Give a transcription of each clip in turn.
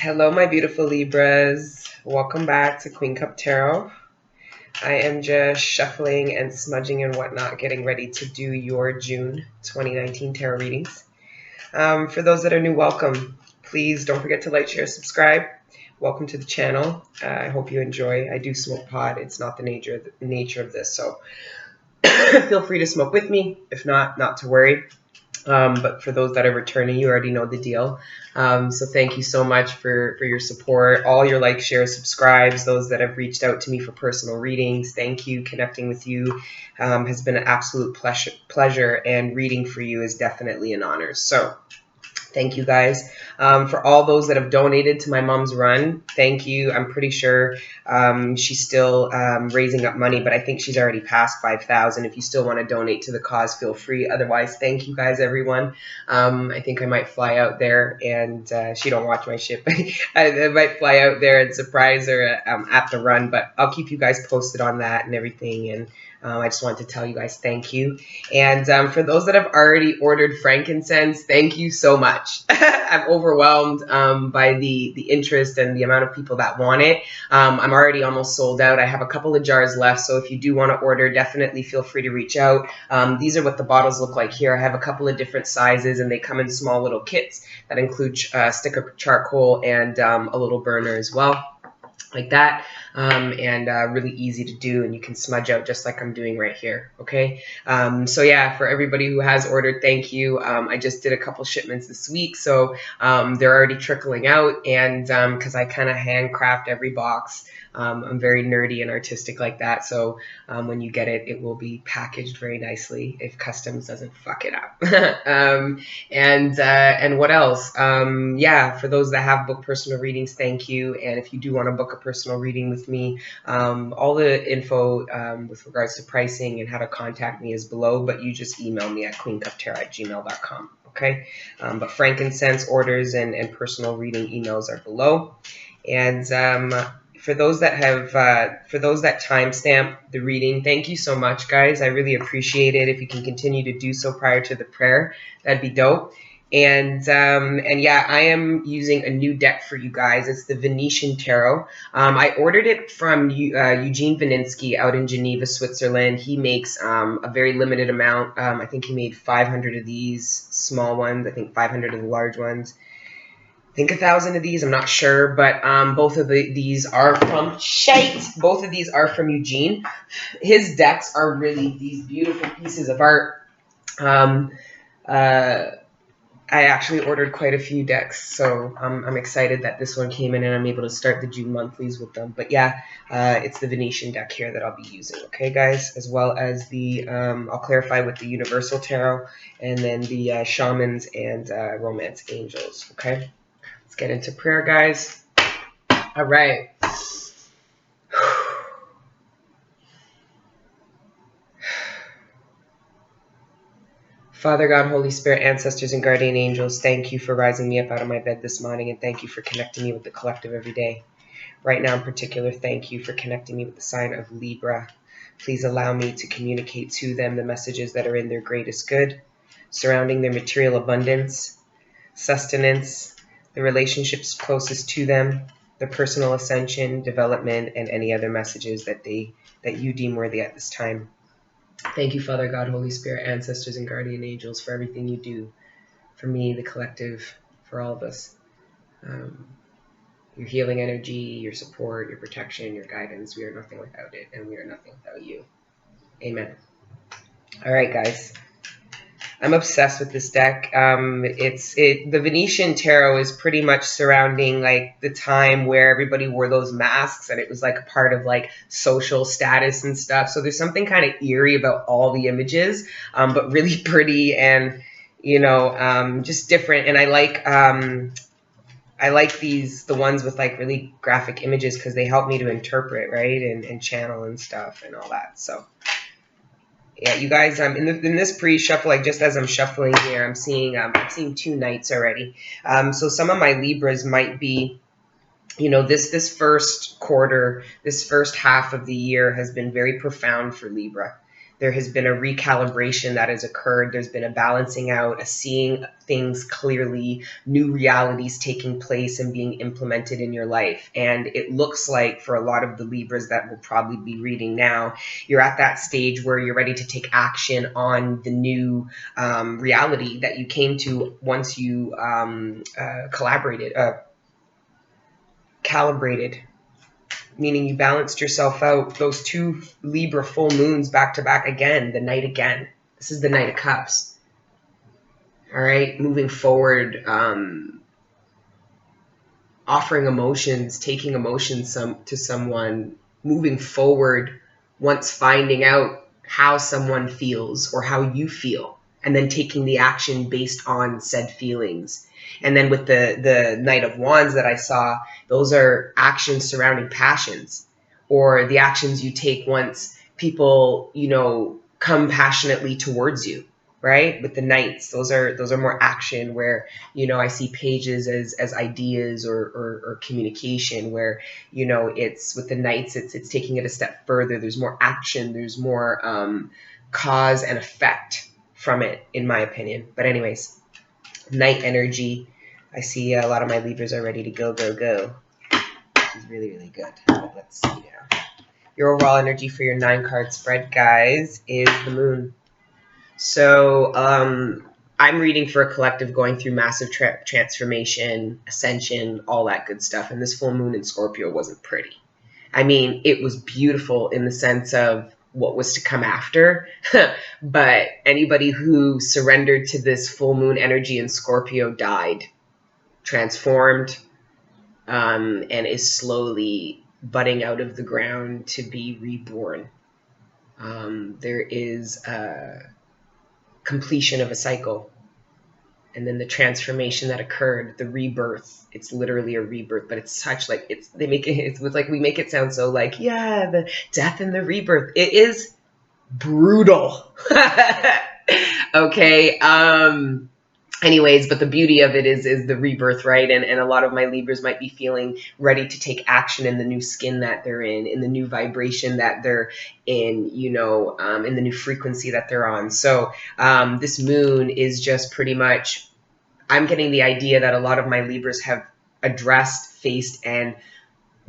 Hello, my beautiful Libras. Welcome back to Queen Cup Tarot. I am just shuffling and smudging and whatnot, getting ready to do your June 2019 tarot readings. For those that are new, welcome. Please don't forget to like, share, subscribe. Welcome to the channel. I hope you enjoy. I do smoke pot. It's not the nature of this, so feel free to smoke with me. If not, not to worry. But for those that are returning, you already know the deal. So thank you so much for your support, all your likes, shares, subscribes, those that have reached out to me for personal readings. Thank you. Connecting with you has been an absolute pleasure, and reading for you is definitely an honor. So thank you guys. For all those that have donated to my mom's run, thank you. I'm pretty sure she's still raising up money, but I think she's already passed 5,000. If you still want to donate to the cause, feel free. Otherwise, thank you guys, everyone. I think I might fly out there, and she don't watch my shit, but I might fly out there and surprise her at the run, but I'll keep you guys posted on that and everything. And I just wanted to tell you guys thank you. And for those that have already ordered frankincense, thank you so much. I'm overwhelmed by the interest and the amount of people that want it. I'm already almost sold out. I have a couple of jars left, so if you do want to order, definitely feel free to reach out. These are what the bottles look like here. I have a couple of different sizes, and they come in small little kits that include stick of charcoal and a little burner as well, like that. And really easy to do, and you can smudge out just like I'm doing right here. Okay. So yeah, for everybody who has ordered, thank you. I just did a couple shipments this week, so they're already trickling out, and because I kind of handcraft every box. I'm very nerdy and artistic like that, so when you get it, it will be packaged very nicely if customs doesn't fuck it up. And what else? Yeah, for those that have booked personal readings, thank you. And if you do want to book a personal reading with me, all the info with regards to pricing and how to contact me is below, but you just email me at queencuptarot@gmail.com. Okay. But frankincense orders and personal reading emails are below. And for those that timestamp the reading, thank you so much, guys. I really appreciate it. If you can continue to do so prior to the prayer, that'd be dope. And yeah, I am using a new deck for you guys. It's the Venetian Tarot. I ordered it from Eugene Vininsky out in Geneva, Switzerland. He makes a very limited amount. I think he made 500 of these small ones. I think 500 of the large ones. I think 1,000 of these, I'm not sure, but both of these are from Both of these are from Eugene. His decks are really these beautiful pieces of art. I actually ordered quite a few decks, so I'm excited that this one came in and I'm able to start the June monthlies with them. But yeah, it's the Venetian deck here that I'll be using, okay, guys? As well as the, I'll clarify with the Universal Tarot, and then the Shamans and Romance Angels, okay? Let's get into prayer, guys. All right. Father God, Holy Spirit, ancestors, and guardian angels, thank you for rising me up out of my bed this morning, and thank you for connecting me with the collective every day. Right now in particular, thank you for connecting me with the sign of Libra. Please allow me to communicate to them the messages that are in their greatest good, surrounding their material abundance, sustenance, the relationships closest to them, their personal ascension, development, and any other messages that you deem worthy at this time. Thank you, Father God, Holy Spirit, ancestors, and guardian angels, for everything you do, for me, the collective, for all of us. Your healing energy, your support, your protection, your guidance. We are nothing without it, and we are nothing without you. Amen. All right, guys. I'm obsessed with this deck. The Venetian Tarot is pretty much surrounding like the time where everybody wore those masks, and it was like a part of like social status and stuff. So there's something kind of eerie about all the images, but really pretty and, you know, just different. And I like the ones with like really graphic images because they help me to interpret, right, and channel and stuff and all that. So yeah, you guys, in this pre-shuffle, like just as I'm shuffling here, I'm seeing two knights already. So some of my Libras might be, you know, this first quarter, this first half of the year has been very profound for Libra. There has been a recalibration that has occurred. There's been a balancing out, a seeing things clearly, new realities taking place and being implemented in your life. And it looks like for a lot of the Libras that will probably be reading now, you're at that stage where you're ready to take action on the new reality that you came to once you calibrated, meaning you balanced yourself out. Those two Libra full moons back to back again, the Knight again. This is the Knight of Cups. All right, moving forward, offering emotions, taking emotions to someone, moving forward once finding out how someone feels or how you feel, and then taking the action based on said feelings. And then with the Knight of Wands that I saw, those are actions surrounding passions, or the actions you take once people, you know, come passionately towards you, right? With the Knights, those are more action, where, you know, I see pages as ideas or communication, where, you know, it's with the Knights, it's taking it a step further. There's more action, there's more cause and effect from it, in my opinion. But anyways, Knight energy. I see a lot of my Libras are ready to go. Which is really, really good. But let's see now. Your overall energy for your 9-card spread, guys, is the Moon. So I'm reading for a collective going through massive transformation, ascension, all that good stuff. And this full moon in Scorpio wasn't pretty. I mean, it was beautiful in the sense of what was to come after. But anybody who surrendered to this full moon energy in Scorpio died, transformed, and is slowly budding out of the ground to be reborn. There is a completion of a cycle, and then the transformation that occurred, the rebirth. It's literally a rebirth, but it's such like, we make it sound so like, yeah, the death and the rebirth. It is brutal. Okay. Anyways, but the beauty of it is the rebirth, right? And a lot of my Libras might be feeling ready to take action in the new skin that they're in the new vibration that they're in, you know, in the new frequency that they're on. So this moon is just pretty much, I'm getting the idea that a lot of my Libras have addressed, faced, and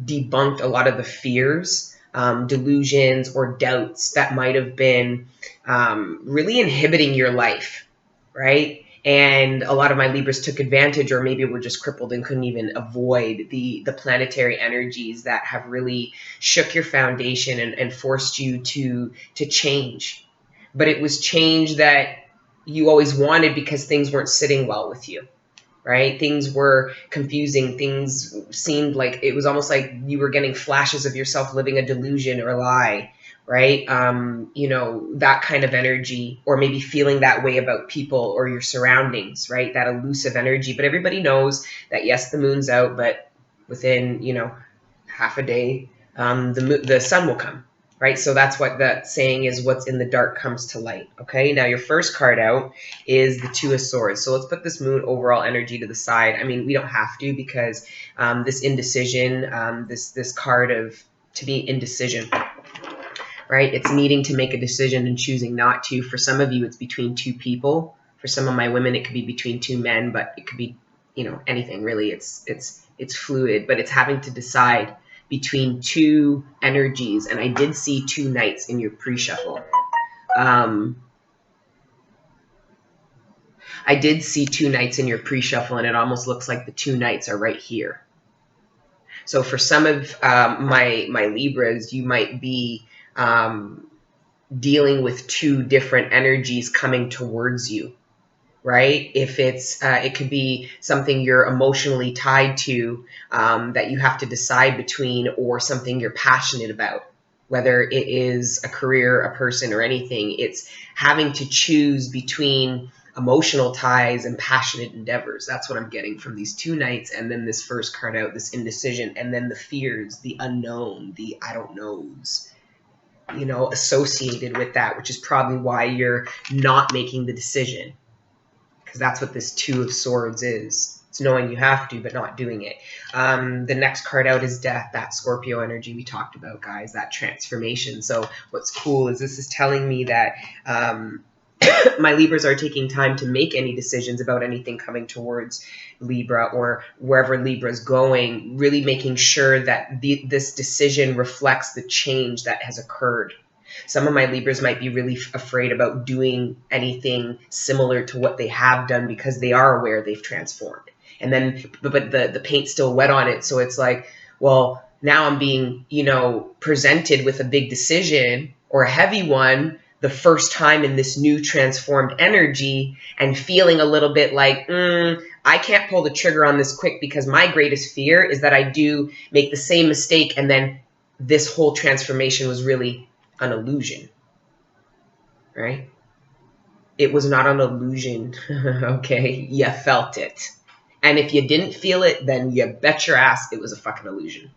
debunked a lot of the fears, delusions, or doubts that might have been really inhibiting your life, right? And a lot of my Libras took advantage, or maybe were just crippled and couldn't even avoid the planetary energies that have really shook your foundation and forced you to change. But it was change that you always wanted because things weren't sitting well with you, right? Things were confusing. Things seemed like it was almost like you were getting flashes of yourself living a delusion or a lie, right? You know, that kind of energy, or maybe feeling that way about people or your surroundings, right? That elusive energy. But everybody knows that, yes, the moon's out, but within, you know, half a day, the sun will come, right? So that's what that saying is, what's in the dark comes to light. Okay, now your first card out is the Two of Swords. So let's put this moon overall energy to the side. I mean, we don't have to, because this indecision, this card of, to be indecision, right? It's needing to make a decision and choosing not to. For some of you, it's between two people. For some of my women, it could be between two men, but it could be, you know, anything really. It's fluid, but it's having to decide between two energies. And I did see two Knights in your pre-shuffle. I did see two Knights in your pre-shuffle, and it almost looks like the two Knights are right here. So for some of my Libras, you might be dealing with two different energies coming towards you, right? If it's, it could be something you're emotionally tied to, that you have to decide between, or something you're passionate about, whether it is a career, a person, or anything. It's having to choose between emotional ties and passionate endeavors. That's what I'm getting from these two Knights. And then this first card out, this indecision, and then the fears, the unknown, the I don't knows, you know, associated with that, which is probably why you're not making the decision. Because that's what this Two of Swords is. It's knowing you have to, but not doing it. The next card out is death, that Scorpio energy we talked about, guys, that transformation. So what's cool is this is telling me that my Libras are taking time to make any decisions about anything coming towards Libra or wherever Libra's going, really making sure that this decision reflects the change that has occurred. Some of my Libras might be really afraid about doing anything similar to what they have done because they are aware they've transformed. And then, but the paint's still wet on it. So it's like, well, now I'm being, presented with a big decision or a heavy one the first time in this new transformed energy and feeling a little bit like, I can't pull the trigger on this quick because my greatest fear is that I do make the same mistake and then this whole transformation was really an illusion, right? It was not an illusion, okay? You felt it. And if you didn't feel it, then you bet your ass it was a fucking illusion.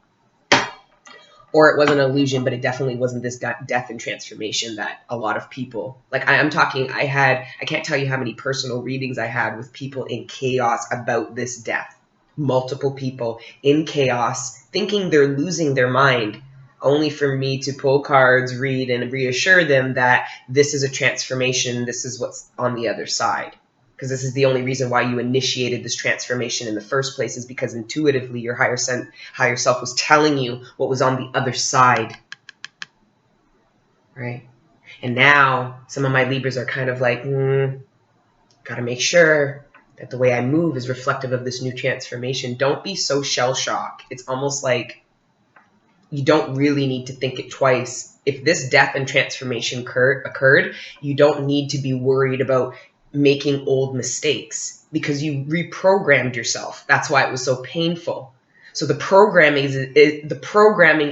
Or it wasn't an illusion, but it definitely wasn't this death and transformation that a lot of people, like I'm talking, I can't tell you how many personal readings I had with people in chaos about this death. Multiple people in chaos thinking they're losing their mind, only for me to pull cards, read, and reassure them that this is a transformation, this is what's on the other side. Because this is the only reason why you initiated this transformation in the first place, is because intuitively your higher self was telling you what was on the other side, right? And now some of my Libras are kind of like, gotta make sure that the way I move is reflective of this new transformation. Don't be so shell-shocked. It's almost like you don't really need to think it twice. If this death and transformation occurred, you don't need to be worried about making old mistakes because you reprogrammed yourself. That's why it was so painful. So the programming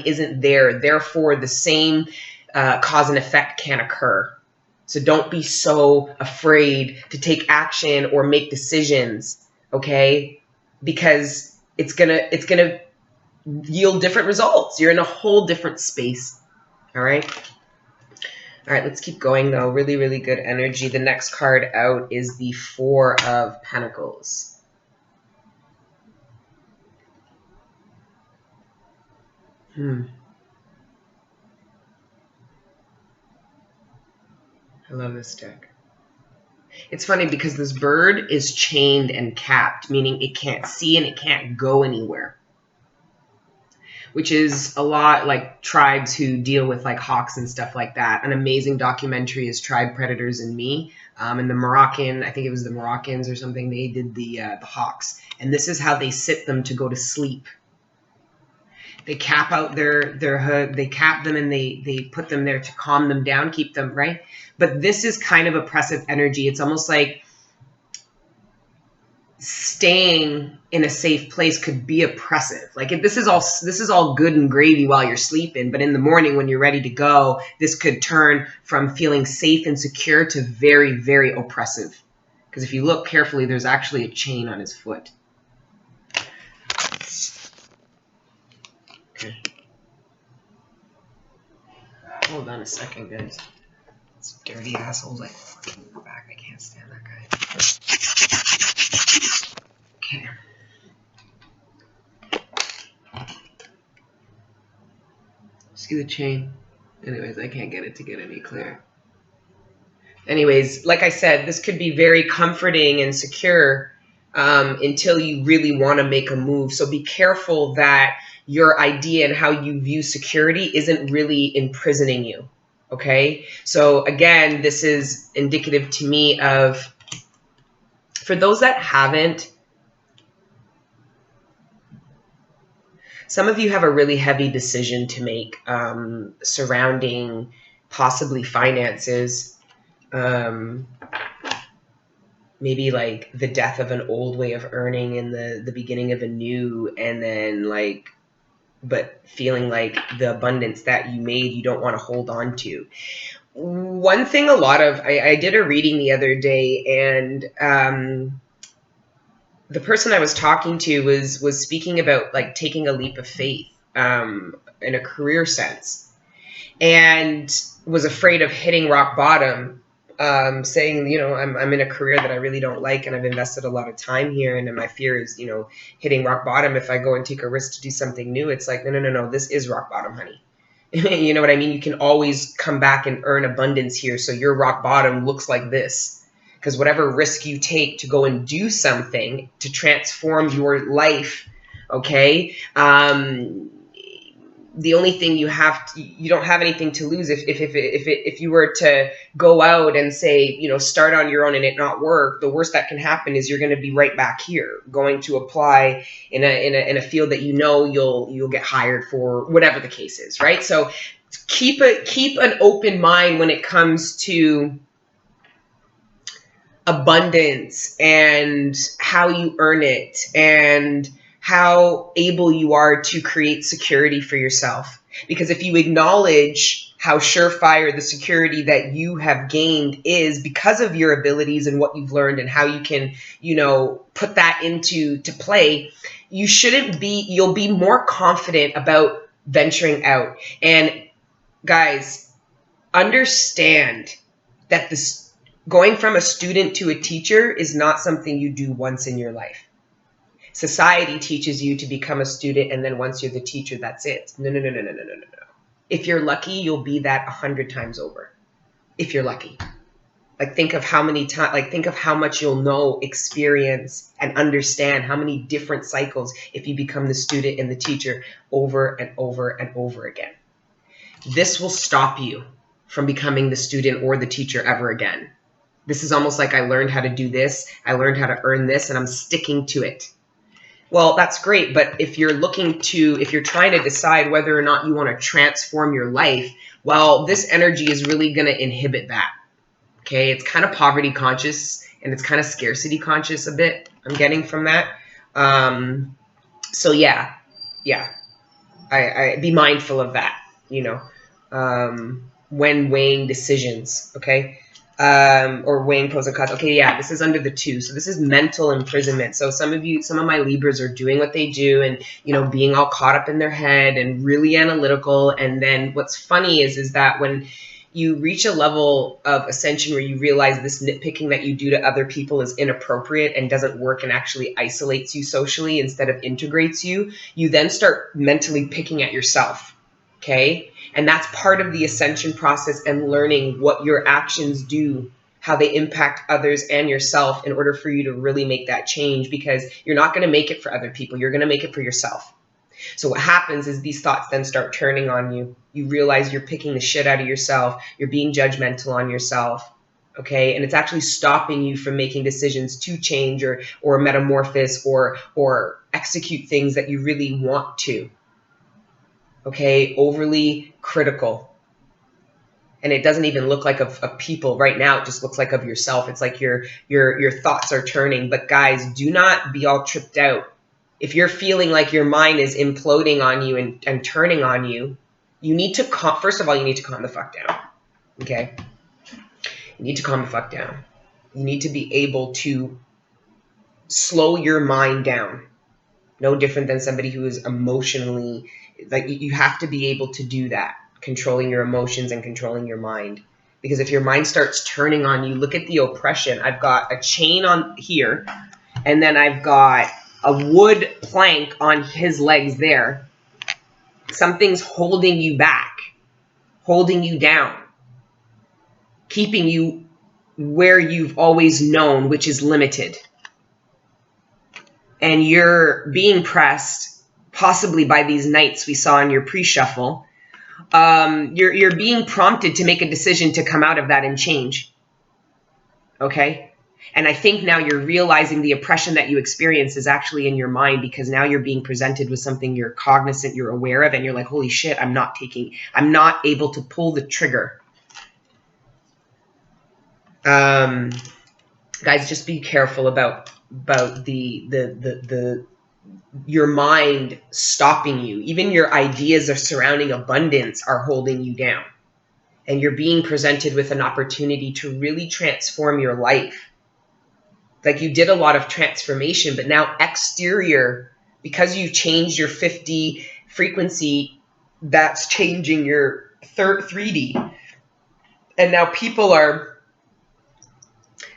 isn't there. Therefore, the same cause and effect can occur. So don't be so afraid to take action or make decisions, okay? Because it's gonna yield different results. You're in a whole different space. All right. All right, let's keep going though. Really, really good energy. The next card out is the Four of Pentacles. I love this deck. It's funny because this bird is chained and capped, meaning it can't see and it can't go anywhere. Which is a lot like tribes who deal with like hawks and stuff like that. An amazing documentary is Tribe Predators and Me. And the Moroccan, I think it was the Moroccans or something, they did the hawks. And this is how they sit them to go to sleep. They cap out their hood, they cap them and they put them there to calm them down, keep them, right? But this is kind of oppressive energy. It's almost like staying in a safe place could be oppressive. Like if this is all good and gravy while you're sleeping, but in the morning when you're ready to go, this could turn from feeling safe and secure to very, very oppressive. Because if you look carefully, there's actually a chain on his foot. Okay. Hold on a second, guys. This dirty asshole's like fucking go back. I can't stand that guy. Okay. See the chain? Anyways, I can't get it to get any clearer. Anyways, like I said, this could be very comforting and secure until you really want to make a move. So be careful that your idea and how you view security isn't really imprisoning you. Okay? So again, this is indicative to me of, for those that haven't, some of you have a really heavy decision to make surrounding possibly finances, maybe like the death of an old way of earning and the beginning of a new, and then like, but feeling like the abundance that you made, you don't want to hold on to. One thing I did a reading the other day, and the person I was talking to was speaking about like taking a leap of faith in a career sense, and was afraid of hitting rock bottom saying, you know, I'm in a career that I really don't like, and I've invested a lot of time here, and then my fear is, you know, hitting rock bottom. If I go and take a risk to do something new, it's like, no, this is rock bottom, honey. You know what I mean? You can always come back and earn abundance here. So your rock bottom looks like this. Because whatever risk you take to go and do something to transform your life, okay, the only thing you don't have anything to lose if you were to go out and say, you know, start on your own and it not work. The worst that can happen is you're going to be right back here going to apply in a field that, you know, you'll get hired for, whatever the case is, right? So keep an open mind when it comes to abundance and how you earn it and how able you are to create security for yourself. Because if you acknowledge how surefire the security that you have gained is because of your abilities and what you've learned and how you can, you know, put that into play, you'll be more confident about venturing out. And guys, understand that going from a student to a teacher is not something you do once in your life. Society teaches you to become a student, and then once you're the teacher, that's it. No. If you're lucky, you'll be that 100 times over. If you're lucky. Like, think of how much you'll know, experience, and understand how many different cycles if you become the student and the teacher over and over and over again. This will stop you from becoming the student or the teacher ever again. This is almost like, I learned how to do this, I learned how to earn this, and I'm sticking to it. Well, that's great, but if you're trying to decide whether or not you want to transform your life, well, this energy is really going to inhibit that. Okay, it's kind of poverty conscious and it's kind of scarcity conscious a bit, I'm getting from that. So yeah, I be mindful of that, you know, when weighing decisions, okay? Or weighing pros and cons. Okay, yeah, this is under the 2. So this is mental imprisonment. So some of my Libras are doing what they do and, you know, being all caught up in their head and really analytical. And then what's funny is that when you reach a level of ascension where you realize this nitpicking that you do to other people is inappropriate and doesn't work and actually isolates you socially instead of integrates you, you then start mentally picking at yourself. Okay? And that's part of the ascension process and learning what your actions do, how they impact others and yourself in order for you to really make that change, because you're not going to make it for other people. You're going to make it for yourself. So what happens is these thoughts then start turning on you. You realize you're picking the shit out of yourself. You're being judgmental on yourself. Okay. And it's actually stopping you from making decisions to change or metamorphose or execute things that you really want to. Okay, overly critical. And it doesn't even look like of people right now. It just looks like of yourself. It's like your thoughts are turning. But guys, do not be all tripped out. If you're feeling like your mind is imploding on you and turning on you, you need to first of all, you need to calm the fuck down. Okay? You need to calm the fuck down. You need to be able to slow your mind down. No different than somebody who is emotionally, like, you have to be able to do that, controlling your emotions and controlling your mind. Because if your mind starts turning on you, look at the oppression. I've got a chain on here, and then I've got a wood plank on his legs there. Something's holding you back, holding you down, keeping you where you've always known, which is limited. And you're being pressed, possibly by these knights we saw in your pre-shuffle. You're being prompted to make a decision to come out of that and change. Okay? And I think now you're realizing the oppression that you experience is actually in your mind, because now you're being presented with something you're cognizant, you're aware of, and you're like, holy shit, I'm not able to pull the trigger. Guys, just be careful about your mind stopping you. Even your ideas of surrounding abundance are holding you down. And you're being presented with an opportunity to really transform your life. Like, you did a lot of transformation, but now exterior, because you changed your 50 frequency, that's changing your 3D. And now people are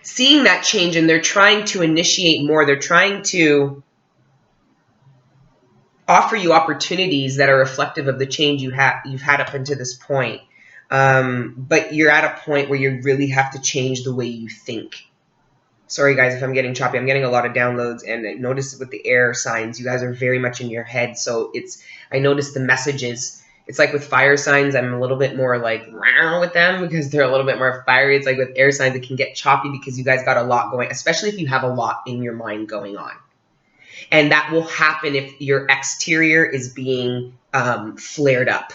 seeing that change, and they're trying to initiate more. They're trying to offer you opportunities that are reflective of the change you've had up until this point. But you're at a point where you really have to change the way you think. Sorry guys if I'm getting choppy. I'm getting a lot of downloads, and I notice with the air signs, you guys are very much in your head. So I notice the messages. It's like with fire signs, I'm a little bit more like with them because they're a little bit more fiery. It's like with air signs, it can get choppy because you guys got a lot going, especially if you have a lot in your mind going on. And that will happen if your exterior is being flared up.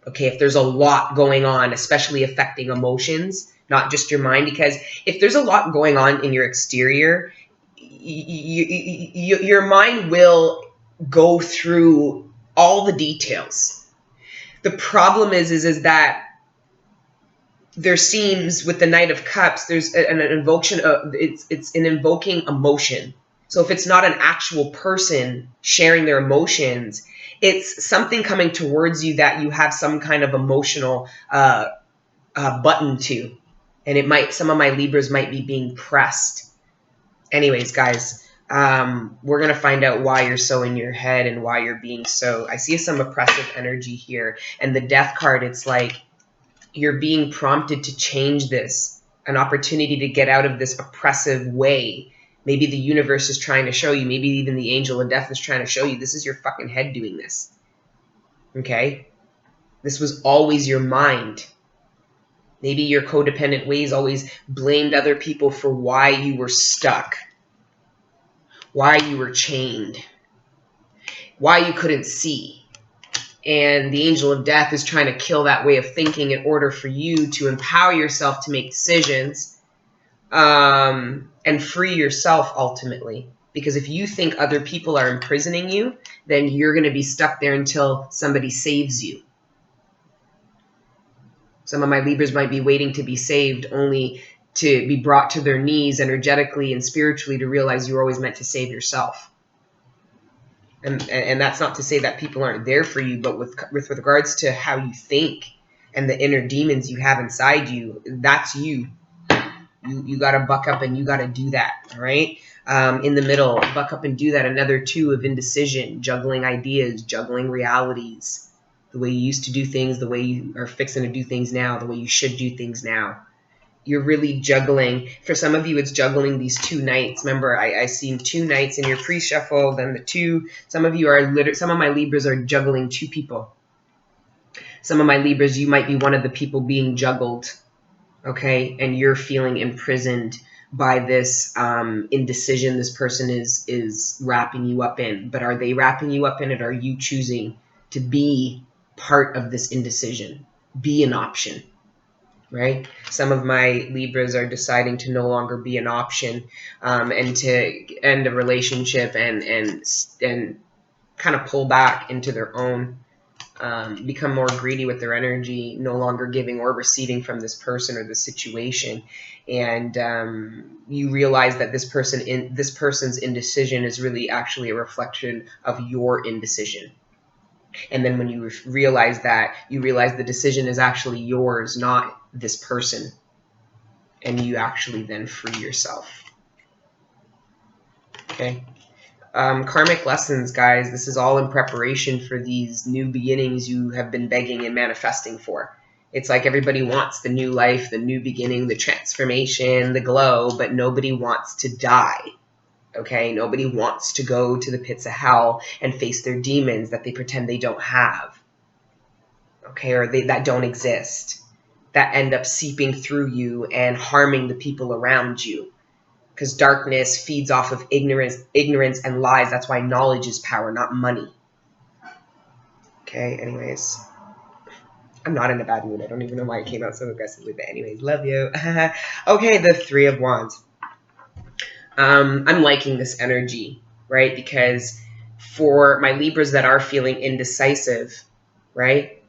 Okay, if there's a lot going on, especially affecting emotions, not just your mind, because if there's a lot going on in your exterior, your mind will go through all the details. The problem is that there seems with the Knight of Cups, there's an invocation of it's an invoking emotion. So if it's not an actual person sharing their emotions, it's something coming towards you that you have some kind of emotional button to, and some of my Libras might be being pressed. Anyways, guys, we're gonna find out why you're so in your head and why you're being so. I see some oppressive energy here, and the Death card. It's like you're being prompted to change this, an opportunity to get out of this oppressive way. Maybe the universe is trying to show you, maybe even the angel of death is trying to show you, this is your fucking head doing this. Okay? This was always your mind. Maybe your codependent ways always blamed other people for why you were stuck, why you were chained, why you couldn't see. And the angel of death is trying to kill that way of thinking in order for you to empower yourself to make decisions and free yourself ultimately. Because if you think other people are imprisoning you, then you're going to be stuck there until somebody saves you. Some of my Libras might be waiting to be saved only to be brought to their knees energetically and spiritually to realize you were always meant to save yourself. And that's not to say that people aren't there for you, but with regards to how you think and the inner demons you have inside you, that's you. You got to buck up and you got to do that, all right? In the middle, buck up and do that. Another 2 of indecision, juggling ideas, juggling realities, the way you used to do things, the way you are fixing to do things now, the way you should do things now. You're really juggling. For some of you, it's juggling these 2 nights. Remember, I seen 2 nights in your pre-shuffle, then the 2. Some of you are some of my Libras are juggling 2 people. Some of my Libras, you might be one of the people being juggled. Okay, and you're feeling imprisoned by this indecision this person is wrapping you up in. But are they wrapping you up in it, or are you choosing to be part of this indecision? Be an option, right? Some of my Libras are deciding to no longer be an option and to end a relationship and kind of pull back into their own. Become more greedy with their energy, no longer giving or receiving from this person or this situation, and you realize that this person's indecision is really actually a reflection of your indecision. And then when you realize that, you realize the decision is actually yours, not this person, and you actually then free yourself. Okay. Karmic lessons, guys. This is all in preparation for these new beginnings you have been begging and manifesting for. It's like everybody wants the new life, the new beginning, the transformation, the glow, but nobody wants to die. Okay? Nobody wants to go to the pits of hell and face their demons that they pretend they don't have. Okay? Or that don't exist. That end up seeping through you and harming the people around you. Because darkness feeds off of ignorance and lies. That's why knowledge is power, not money. Okay, anyways. I'm not in a bad mood. I don't even know why I came out so aggressively, but anyways, love you. Okay, the 3 of Wands. I'm liking this energy, right? Because for my Libras that are feeling indecisive, right?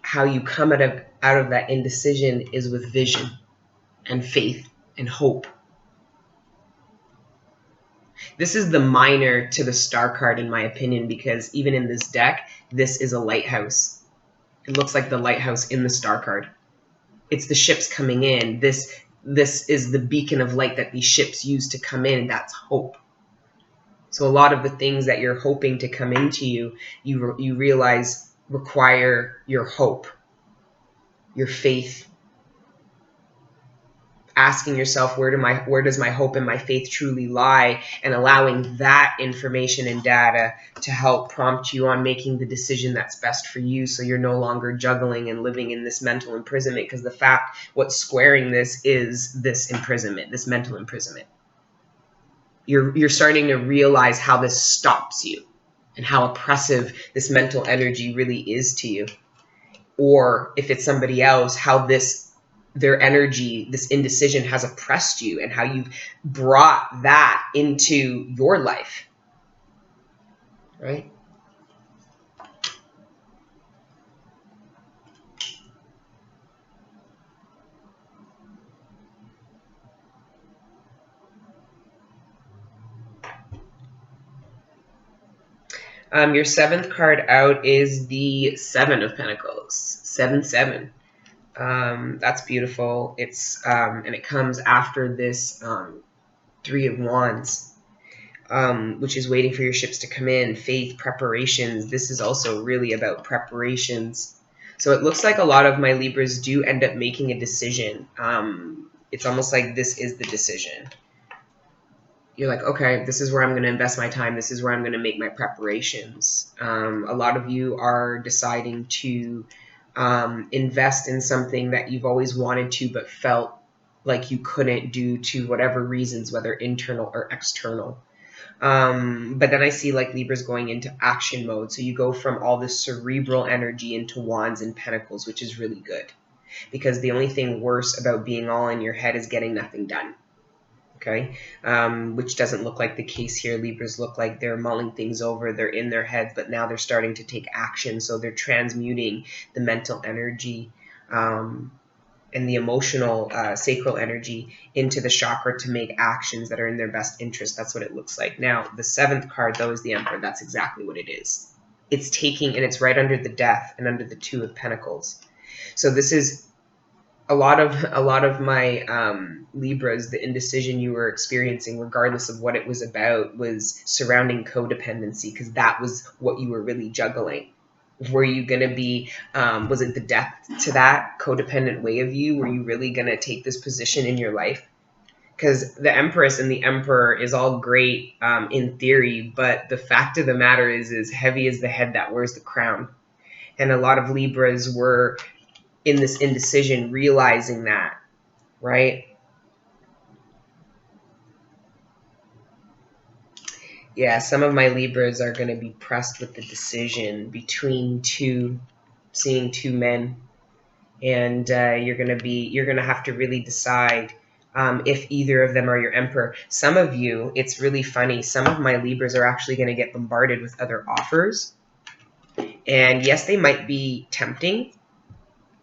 How you come out of that indecision is with vision and faith and hope. This is the minor to the star card, in my opinion, because even in this deck, this is a lighthouse. It looks like the lighthouse in the star card. It's the ships coming in. This is the beacon of light that these ships use to come in. That's hope. So a lot of the things that you're hoping to come into you, you realize require your hope, your faith, asking yourself, where does my hope and my faith truly lie, and allowing that information and data to help prompt you on making the decision that's best for you, so you're no longer juggling and living in this mental imprisonment, because the fact what's squaring this is this imprisonment, this mental imprisonment. You're starting to realize how this stops you and how oppressive this mental energy really is to you. Or if it's somebody else, how their energy, this indecision, has oppressed you, and how you've brought that into your life, right? Your seventh card out is the Seven of Pentacles. 7-7. That's beautiful. It's and it comes after this Three of Wands, which is waiting for your ships to come in. Faith, preparations. This is also really about preparations. So it looks like a lot of my Libras do end up making a decision. It's almost like this is the decision. You're like, okay, this is where I'm going to invest my time. This is where I'm going to make my preparations. A lot of you are deciding to invest in something that you've always wanted to, but felt like you couldn't due to whatever reasons, whether internal or external. But then I see like Libras going into action mode. So you go from all this cerebral energy into Wands and Pentacles, which is really good, because the only thing worse about being all in your head is getting nothing done. Okay, which doesn't look like the case here. Libras look like they're mulling things over, they're in their heads, but now they're starting to take action. So they're transmuting the mental energy and the emotional sacral energy into the chakra to make actions that are in their best interest. That's what it looks like. Now, the seventh card, though, is the Emperor. That's exactly what it is. It's taking, and it's right under the Death and under the Two of Pentacles. So this is a lot of my Libras, the indecision you were experiencing, regardless of what it was about, was surrounding codependency, because that was what you were really juggling. Were you going to be, was it the death to that codependent way of you? Were you really going to take this position in your life? Because the Empress and the Emperor is all great in theory, but the fact of the matter is heavy is the head that wears the crown. And a lot of Libras were in this indecision, realizing that, right? Yeah, some of my Libras are going to be pressed with the decision between seeing two men, and you're going to have to really decide if either of them are your Emperor. Some of you, it's really funny, some of my Libras are actually going to get bombarded with other offers, and yes, they might be tempting,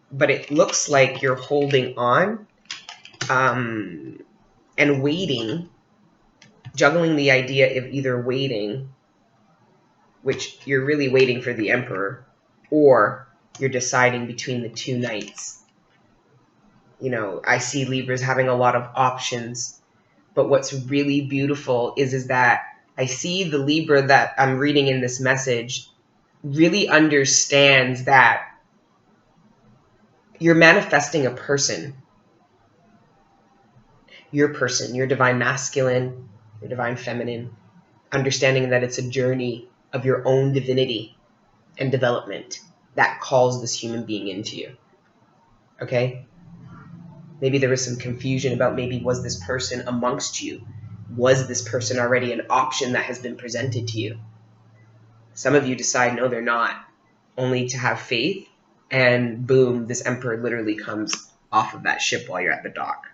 but it looks like you're holding on and waiting, juggling the idea of either waiting, which you're really waiting for the Emperor, or you're deciding between the two knights. You know, I see Libras having a lot of options, but what's really beautiful is that I see the Libra that I'm reading in this message really understands that you're manifesting a person. Your person, your divine masculine, your divine feminine, understanding that it's a journey of your own divinity and development that calls this human being into you. Okay? Maybe there was some confusion about maybe was this person amongst you? Was this person already an option that has been presented to you? Some of you decide, no, they're not, only to have faith, and boom, this Emperor literally comes off of that ship while you're at the dock.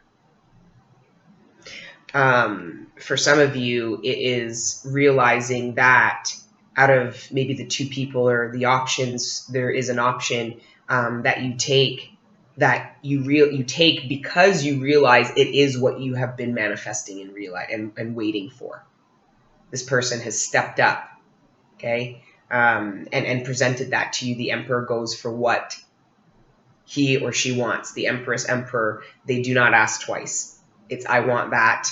For some of you, it is realizing that out of maybe the two people or the options, there is an option that you take, that you take because you realize it is what you have been manifesting and waiting for. This person has stepped up, okay, and presented that to you. The Emperor goes for what he or she wants. The Empress, Emperor, they do not ask twice. It's I want that,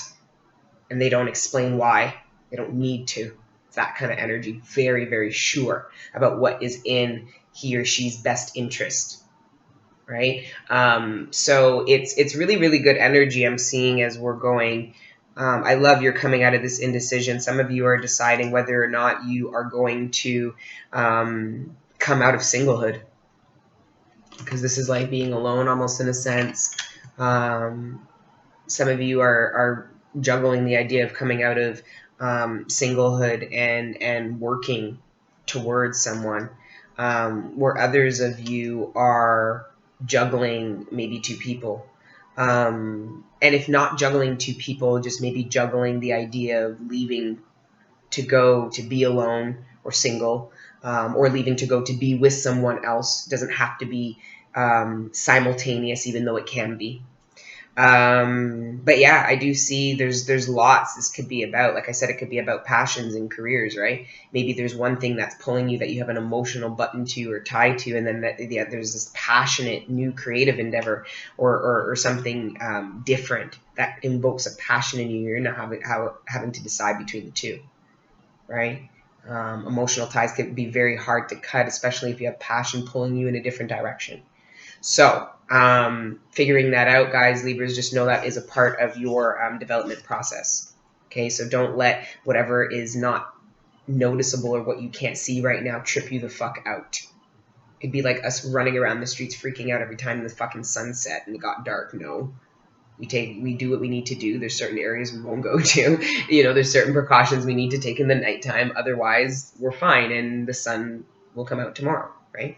and they don't explain why. They don't need to. It's that kind of energy. Very, very sure about what is in he or she's best interest, right? So it's really, really good energy I'm seeing as we're going. I love you're coming out of this indecision. Some of you are deciding whether or not you are going to come out of singlehood, because this is like being alone almost in a sense. Some of you are juggling the idea of coming out of singlehood and working towards someone, where others of you are juggling maybe two people. And if not juggling two people, just maybe juggling the idea of leaving to go to be alone or single, or leaving to go to be with someone else. Doesn't have to be simultaneous, even though it can be. But yeah, I do see there's lots this could be about. Like I said, it could be about passions and careers, right? Maybe there's one thing that's pulling you that you have an emotional button to or tied to, and then there's this passionate new creative endeavor or something different that invokes a passion in you. You're not having to decide between the two, right? Emotional ties can be very hard to cut, especially if you have passion pulling you in a different direction. So figuring that out, guys, Libras, just know that is a part of your development process. Okay, so don't let whatever is not noticeable or what you can't see right now trip you the fuck out. It'd be like us running around the streets freaking out every time the fucking sun set and it got dark. No. We do what we need to do. There's certain areas we won't go to. There's certain precautions we need to take in the nighttime. Otherwise, we're fine and the sun will come out tomorrow, right?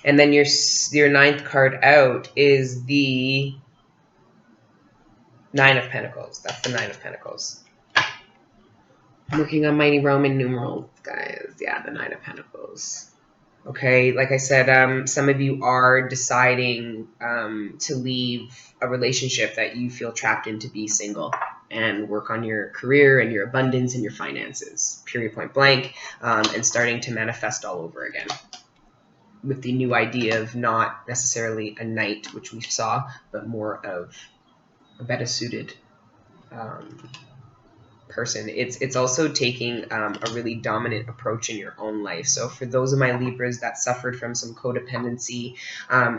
And then your ninth card out is the Nine of Pentacles. That's the Nine of Pentacles. I'm working on mighty Roman numerals, guys. Yeah, the Nine of Pentacles. Okay, like I said, some of you are deciding to leave a relationship that you feel trapped in to be single and work on your career and your abundance and your finances, period, point blank, and starting to manifest all over again, with the new idea of not necessarily a knight, which we saw, but more of a better suited person. It's also taking a really dominant approach in your own life. So for those of my Libras that suffered from some codependency,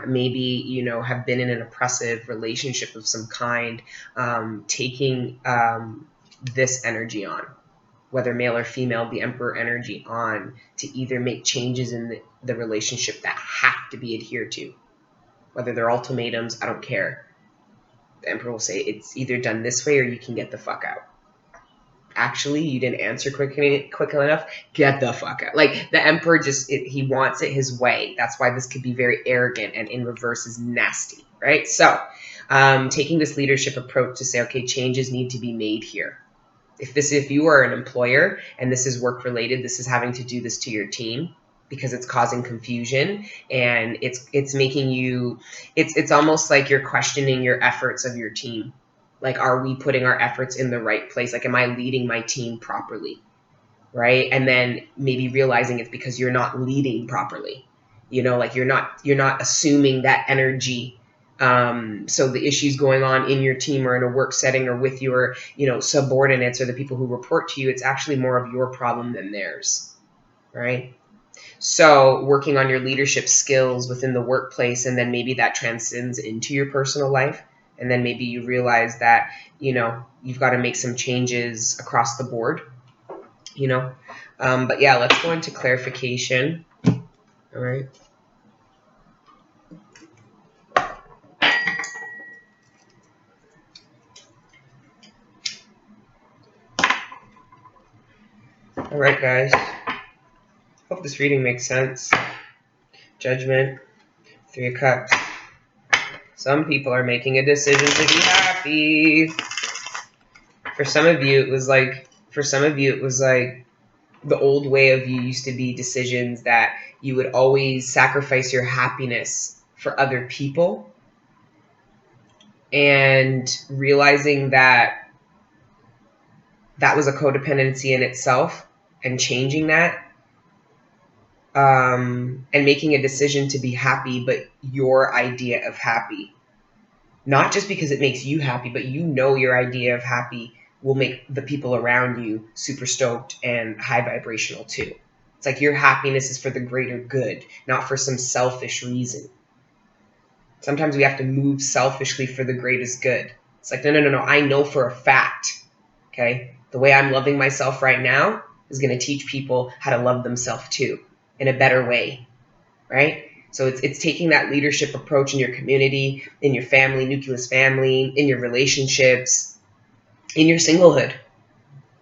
maybe, have been in an oppressive relationship of some kind, taking this energy on, whether male or female, the Emperor energy on, to either make changes in the relationship that have to be adhered to. Whether they're ultimatums, I don't care. The Emperor will say, it's either done this way or you can get the fuck out. Actually, you didn't answer quickly enough, get the fuck out. Like, the Emperor he wants it his way. That's why this could be very arrogant, and in reverse is nasty, right? So, taking this leadership approach to say, okay, changes need to be made here. If you are an employer and this is work related, this is having to do this to your team because it's causing confusion and it's making you, it's almost like you're questioning your efforts of your team. Like, are we putting our efforts in the right place? Like, am I leading my team properly? Right? And then maybe realizing it's because you're not leading properly. Like you're not assuming that energy. So the issues going on in your team or in a work setting or with your, subordinates or the people who report to you, it's actually more of your problem than theirs, right? So working on your leadership skills within the workplace, and then maybe that transcends into your personal life. And then maybe you realize that, you've got to make some changes across the board, But yeah, let's go into clarification. All right. All right, guys. Hope this reading makes sense. Judgment, Three of Cups. Some people are making a decision to be happy. For some of you, it was like the old way of you used to be decisions that you would always sacrifice your happiness for other people. And realizing that was a codependency in itself, and changing that and making a decision to be happy, but your idea of happy. Not just because it makes you happy, but you know your idea of happy will make the people around you super stoked and high vibrational too. It's like your happiness is for the greater good, not for some selfish reason. Sometimes we have to move selfishly for the greatest good. It's like, no. I know for a fact, okay, the way I'm loving myself right now is going to teach people how to love themselves too in a better way, right? So it's taking that leadership approach in your community, in your family, nucleus family, in your relationships, in your singlehood.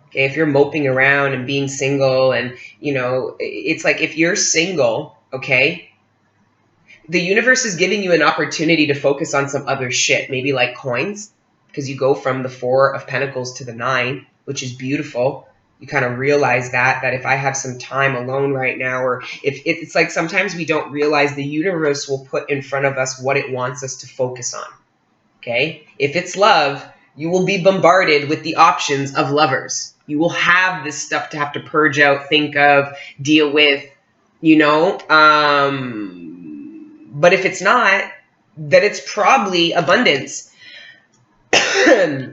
Okay, if you're moping around and being single and, it's like if you're single, okay, the universe is giving you an opportunity to focus on some other shit, maybe like coins, because you go from the 4 of Pentacles to the 9, which is beautiful. You kind of realize that if I have some time alone right now, or if it's like sometimes we don't realize the universe will put in front of us what it wants us to focus on. Okay? If it's love, you will be bombarded with the options of lovers. You will have this stuff to have to purge out, think of, deal with, but if it's not, then it's probably abundance.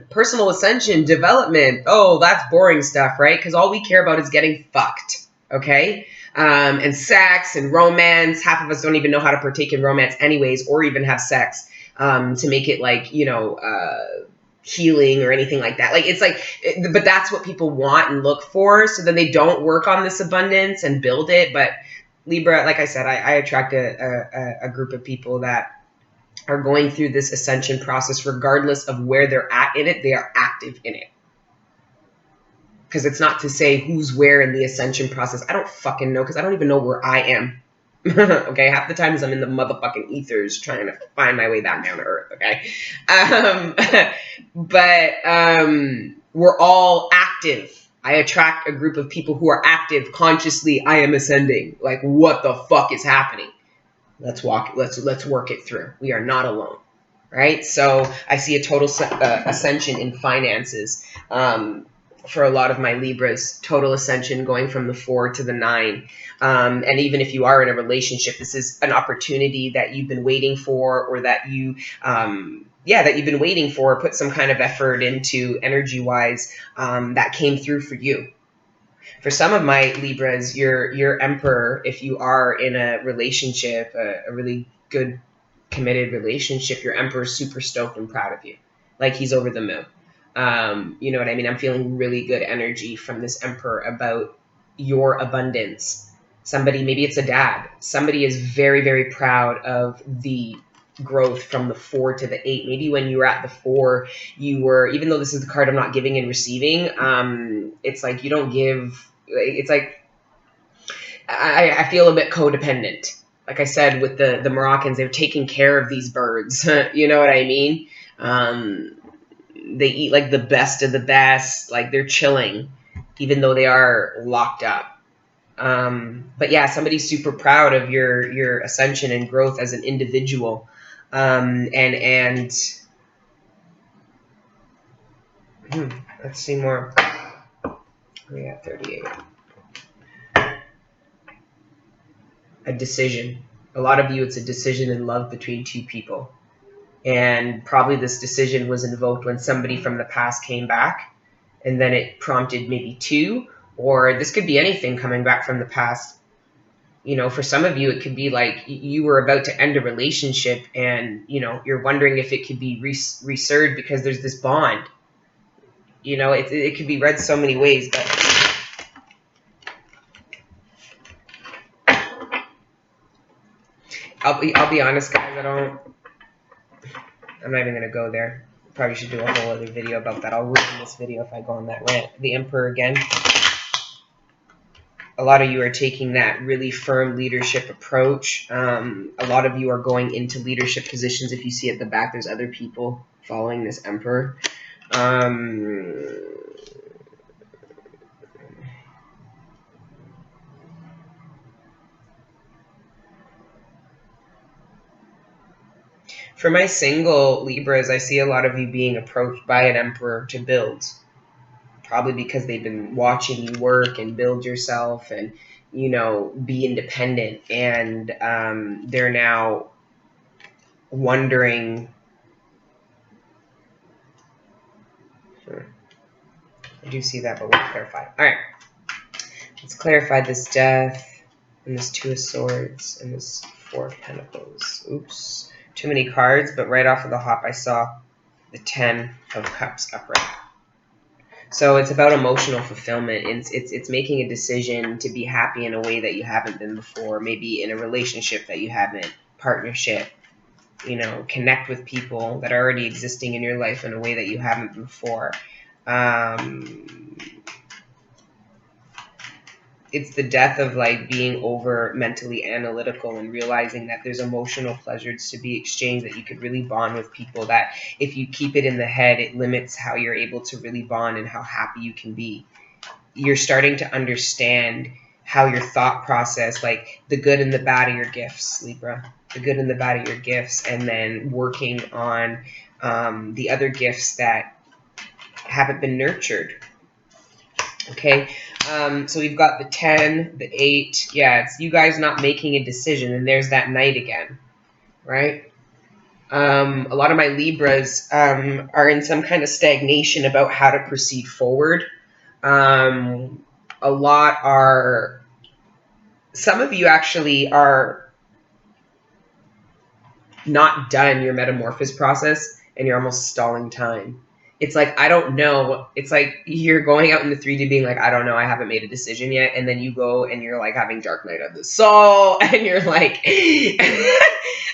Personal ascension, development. Oh, that's boring stuff, right? Because all we care about is getting fucked, okay? And sex and romance. Half of us don't even know how to partake in romance anyways, or even have sex to make it like, healing or anything like that. Like, it's like, but that's what people want and look for. So then they don't work on this abundance and build it. But Libra, like I said, I attract a group of people that are going through this ascension process, regardless of where they're at in it, they are active in it. Because it's not to say who's where in the ascension process. I don't fucking know, because I don't even know where I am. Okay, half the times I'm in the motherfucking ethers trying to find my way back down to earth, okay? But we're all active. I attract a group of people who are active consciously. I am ascending. Like, what the fuck is happening? Let's work it through. We are not alone, right? So I see a total ascension in finances for a lot of my Libras. Total ascension going from the 4 to the 9. And even if you are in a relationship, this is an opportunity that you've been waiting for, or that you've been waiting for, put some kind of effort into energy-wise, that came through for you. For some of my Libras, your Emperor, if you are in a relationship, a really good committed relationship, your Emperor is super stoked and proud of you. Like, he's over the moon. You know what I mean? I'm feeling really good energy from this Emperor about your abundance. Somebody, maybe it's a dad. Somebody is very, very proud of the growth from the 4 to the 8. Maybe when you were at the 4, you were, even though this is the card of not giving and receiving, it's like you don't give. It's like I feel a bit codependent. Like I said, with the Moroccans, they're taking care of these birds. You know what I mean? They eat like the best of the best. Like, they're chilling, even though they are locked up. But yeah, somebody's super proud of your ascension and growth as an individual. Let's see more. We got 38. A decision. A lot of you, it's a decision in love between two people. And probably this decision was invoked when somebody from the past came back, and then it prompted maybe 2, or this could be anything coming back from the past. For some of you, it could be like you were about to end a relationship, and, you're wondering if it could be resurged because there's this bond. It could be read so many ways, but I'll be honest, guys. I'm not even gonna go there. Probably should do a whole other video about that. I'll ruin this video if I go on that rant. The Emperor again. A lot of you are taking that really firm leadership approach. A lot of you are going into leadership positions. If you see at the back, there's other people following this Emperor. For my single Libras, I see a lot of you being approached by an Emperor to build. Probably because they've been watching you work and build yourself, and you know, be independent, and they're now wondering. I do see that, but we'll clarify. All right, let's clarify this Death and this Two of Swords and this Four of Pentacles. Oops, too many cards, but right off of the hop I saw the Ten of Cups upright. So it's about emotional fulfillment. It's making a decision to be happy in a way that you haven't been before, maybe in a relationship that you haven't, partnership, you know, connect with people that are already existing in your life in a way that you haven't before. It's the death of like being over mentally analytical and realizing that there's emotional pleasures to be exchanged, that you could really bond with people, that if you keep it in the head, it limits how you're able to really bond and how happy you can be. You're starting to understand how your thought process, like the good and the bad of your gifts, Libra, the good and the bad of your gifts, and then working on the other gifts that haven't been nurtured. Okay, so we've got the 10, the 8. Yeah, it's you guys not making a decision, and there's that Knight again, right? A lot of my Libras are in some kind of stagnation about how to proceed forward. A lot are, some of you actually are not done your metamorphosis process, and you're almost stalling time. It's like, I don't know. It's like you're going out in the 3D being like, I don't know, I haven't made a decision yet. And then you go and you're like having Dark Night of the Soul, and you're like,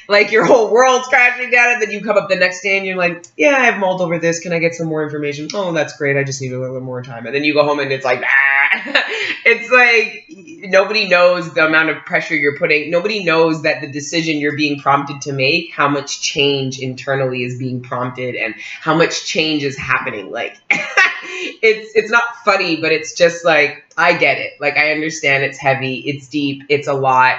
like your whole world's crashing down. And then you come up the next day and you're like, yeah, I have mulled over this. Can I get some more information? Oh, that's great. I just need a little more time. And then you go home and it's like, ah. It's like nobody knows the amount of pressure you're putting. Nobody knows that the decision you're being prompted to make, how much change internally is being prompted and how much change is happening. Like it's not funny, but it's just like, I get it. Like, I understand it's heavy, it's deep, it's a lot.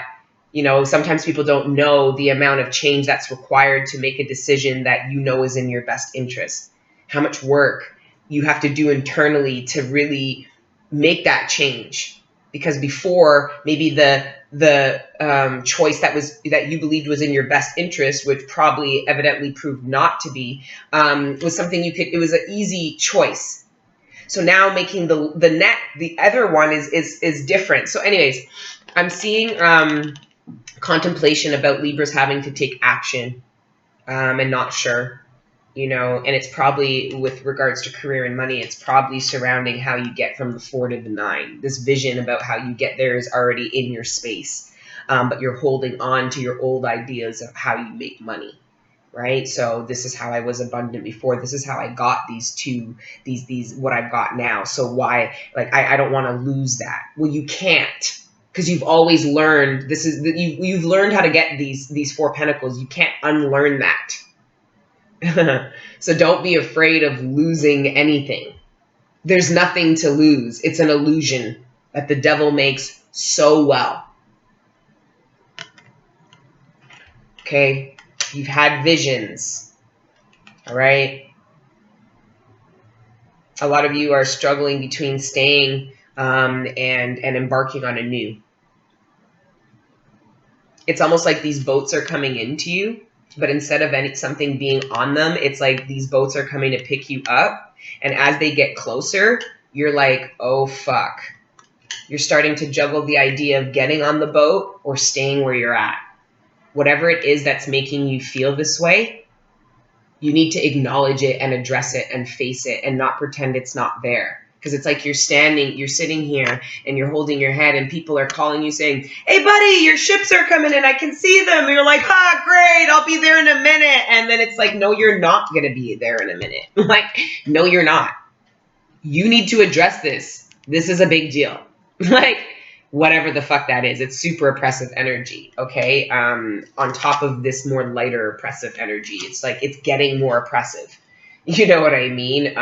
You know, sometimes people don't know the amount of change that's required to make a decision that you know is in your best interest. How much work you have to do internally to really make that change. Because before, maybe the choice that you believed was in your best interest, which probably evidently proved not to be, was something you could. It was an easy choice. So now making the other one is different. So, anyways, I'm seeing contemplation about Libras having to take action, and not sure. You know, and it's probably with regards to career and money, it's probably surrounding how you get from the 4 to the 9. This vision about how you get there is already in your space, but you're holding on to your old ideas of how you make money, right? So this is how I was abundant before. This is how I got these what I've got now. So why, like, I don't want to lose that. Well, you can't, because you've always learned this is you've learned how to get these 4 pentacles. You can't unlearn that. So don't be afraid of losing anything. There's nothing to lose. It's an illusion that the devil makes so well. Okay? You've had visions. All right? A lot of you are struggling between staying and embarking on a new. It's almost like these boats are coming into you. But instead of something being on them, it's like these boats are coming to pick you up. And as they get closer, you're like, oh, fuck. You're starting to juggle the idea of getting on the boat or staying where you're at. Whatever it is that's making you feel this way, you need to acknowledge it and address it and face it and not pretend it's not there. Because it's like you're sitting here and you're holding your head and people are calling you saying, hey, buddy, your ships are coming in. I can see them. And you're like, ah, great. I'll be there in a minute. And then it's like, no, you're not going to be there in a minute. Like, no, you're not. You need to address this. This is a big deal. Like, whatever the fuck that is. It's super oppressive energy, okay? On top of this more lighter oppressive energy. It's like it's getting more oppressive. You know what I mean?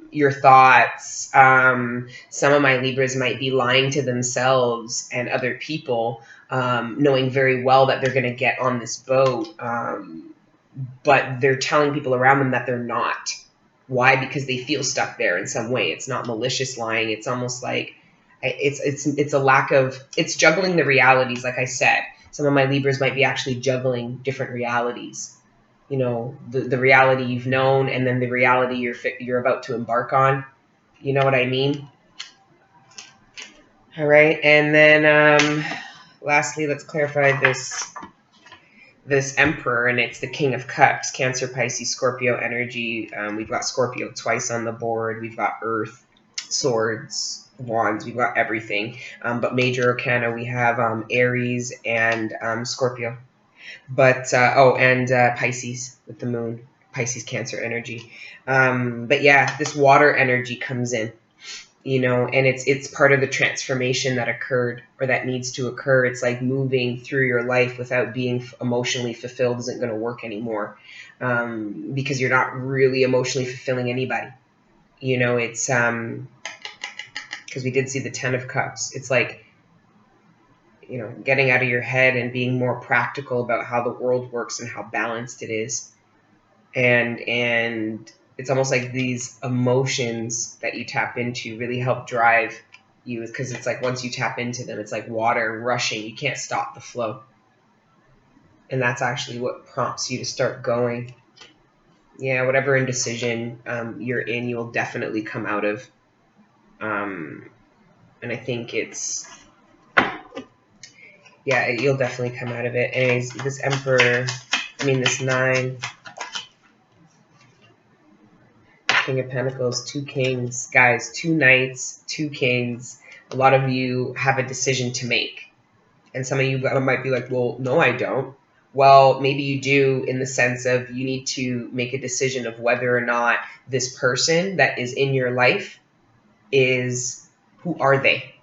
Your thoughts. Some of my Libras might be lying to themselves and other people, knowing very well that they're going to get on this boat, but they're telling people around them that they're not. Why? Because they feel stuck there in some way. It's not malicious lying. It's almost like It's a lack of, it's juggling the realities. Like I said, some of my Libras might be actually juggling different realities. You know, the reality you've known, and then the reality you're about to embark on. You know what I mean? All right, and then lastly, let's clarify this Emperor, and it's the King of Cups, Cancer, Pisces, Scorpio energy. We've got Scorpio twice on the board. We've got Earth, Swords, Wands. We've got everything. But major arcana, we have Aries and Scorpio. But and Pisces with the Moon, Pisces, Cancer energy. But yeah, this water energy comes in. You know, and it's part of the transformation that occurred or that needs to occur. It's like moving through your life without being emotionally fulfilled isn't going to work anymore, because you're not really emotionally fulfilling anybody. You know, it's because we did see the 10 of Cups. It's like, you know, getting out of your head and being more practical about how the world works and how balanced it is. And it's almost like these emotions that you tap into really help drive you, because it's like once you tap into them, it's like water rushing. You can't stop the flow. And that's actually what prompts you to start going. Yeah, whatever indecision you're in, you will definitely come out of. And I think it's, yeah, you'll definitely come out of it. Anyways, this Emperor, this 9... King of Pentacles, 2 Kings. Guys, 2 Knights, 2 Kings. A lot of you have a decision to make. And some of you might be like, well, no, I don't. Well, maybe you do, in the sense of you need to make a decision of whether or not this person that is in your life is, who are they?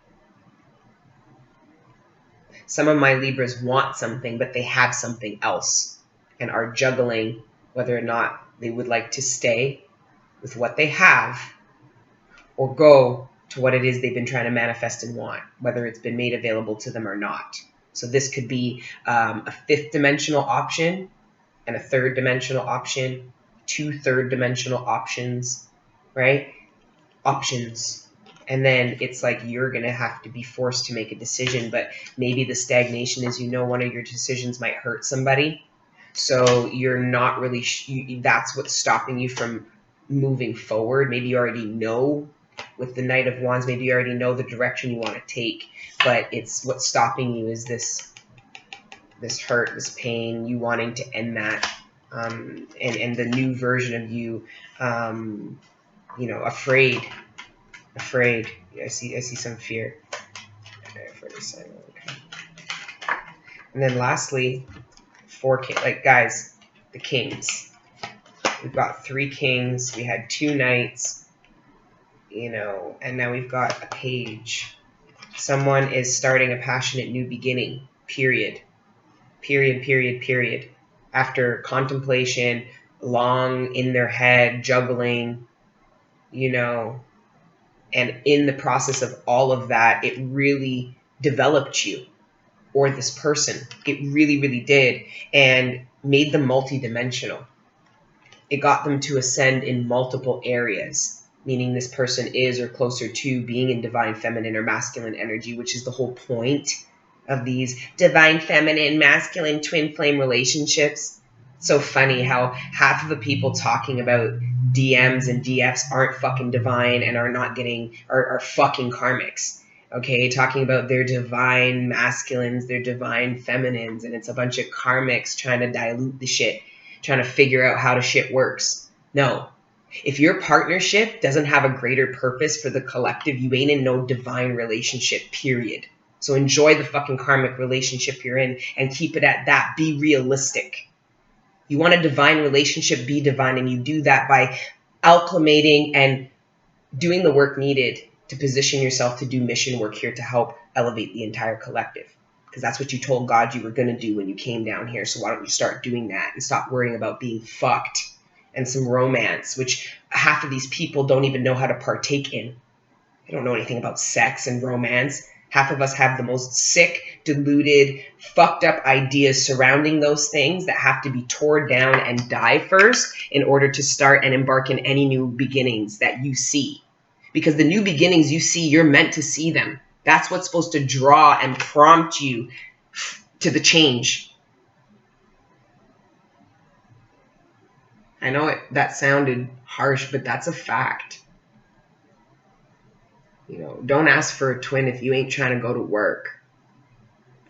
Some of my Libras want something, but they have something else and are juggling whether or not they would like to stay with what they have or go to what it is they've been trying to manifest and want, whether it's been made available to them or not. So this could be a 5th dimensional option and a 3rd dimensional option, 2 3rd dimensional options, right? Options. And then it's like you're going to have to be forced to make a decision, but maybe the stagnation is, you know, one of your decisions might hurt somebody. So you're not really, that's what's stopping you from moving forward. Maybe you already know with the Knight of Wands, maybe you already know the direction you want to take, but it's what's stopping you is this hurt, this pain, you wanting to end that, and the new version of you, you know, afraid. I see some fear. Okay, and then lastly, 4 Kings. Like, guys, the Kings. We've got 3 Kings. We had 2 Knights. You know, and now we've got a Page. Someone is starting a passionate new beginning. Period. After contemplation, long in their head, juggling, you know, and in the process of all of that, it really developed you, or this person. It really, really did, and made them multidimensional. It got them to ascend in multiple areas, meaning this person is or closer to being in divine feminine or masculine energy, which is the whole point of these divine feminine, masculine, twin flame relationships. So funny how half of the people talking about DMs and DFs aren't fucking divine and are not getting, are fucking karmics. Okay, talking about their divine masculines, their divine feminines, and it's a bunch of karmics trying to dilute the shit, trying to figure out how the shit works. No. If your partnership doesn't have a greater purpose for the collective, you ain't in no divine relationship, period. So enjoy the fucking karmic relationship you're in and keep it at that. Be realistic. You want a divine relationship, be divine, and you do that by acclimating and doing the work needed to position yourself to do mission work here to help elevate the entire collective. Because that's what you told God you were going to do when you came down here. So why don't you start doing that and stop worrying about being fucked and some romance, which half of these people don't even know how to partake in. They don't know anything about sex and romance. Half of us have the most sick, deluded, fucked up ideas surrounding those things that have to be torn down and die first in order to start and embark in any new beginnings that you see. Because the new beginnings you see, you're meant to see them. That's what's supposed to draw and prompt you to the change. I know that sounded harsh, but that's a fact. You know, don't ask for a twin if you ain't trying to go to work.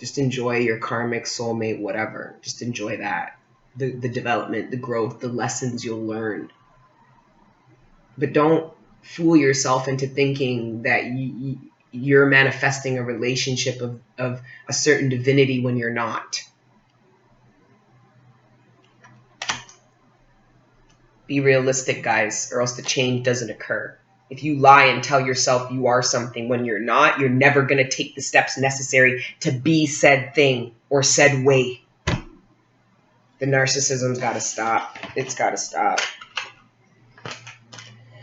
Just enjoy your karmic soulmate, whatever. Just enjoy that. The development, the growth, the lessons you'll learn. But don't fool yourself into thinking that you're manifesting a relationship of a certain divinity when you're not. Be realistic, guys, or else the change doesn't occur. If you lie and tell yourself you are something when you're not, you're never going to take the steps necessary to be said thing or said way. The narcissism's got to stop. It's got to stop.